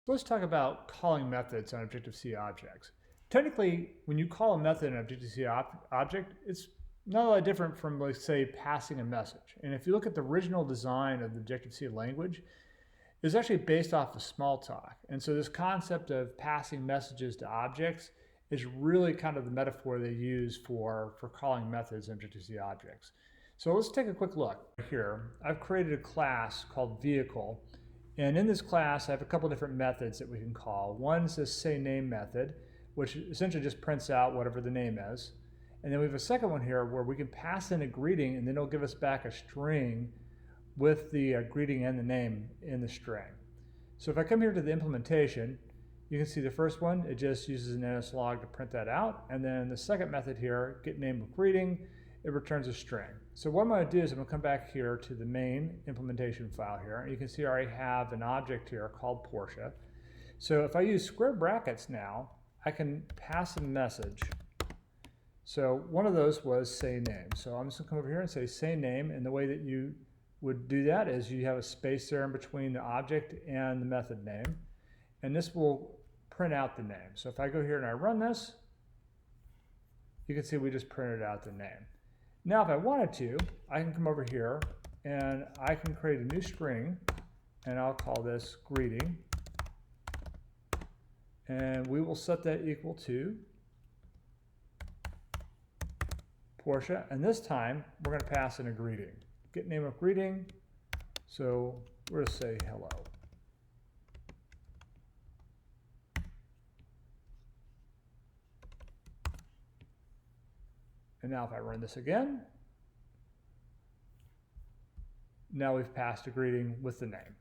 Let's talk about calling methods on Objective-C objects. Technically, when you call a method in an Objective-C object, it's not a lot different from, let's say, passing a message. And if you look at the original design of the Objective-C language, it's actually based off of SmallTalk. And so this concept of passing messages to objects is really kind of the metaphor they use for calling methods in Objective-C objects. So let's take a quick look. Here, I've created a class called vehicle. And in this class, I have a couple different methods that we can call. One is this sayName method, which essentially just prints out whatever the name is. And then we have a second one here where we can pass in a greeting, and then it'll give us back a string with the greeting and the name in the string. So if I come here to the implementation, you can see the first one, it just uses an NSLog to print that out. And then the second method here, getNameWithGreeting, it returns a string. So what I'm going to do is I'm going to come back here to the main implementation file here. And you can see I already have an object here called Porsche. So if I use square brackets now, I can pass a message. So one of those was sayName. So I'm just going to come over here and say sayName. And the way that you would do that is you have a space there in between the object and the method name. And this will print out the name. So if I go here and I run this, you can see we just printed out the name. Now, if I wanted to, I can come over here and I can create a new string, and I'll call this greeting. And we will set that equal to Porsche. And this time, we're going to pass in a greeting. GetNameWithGreeting. So we're going to say hello. And now if I run this again, now we've passed a greeting with the name.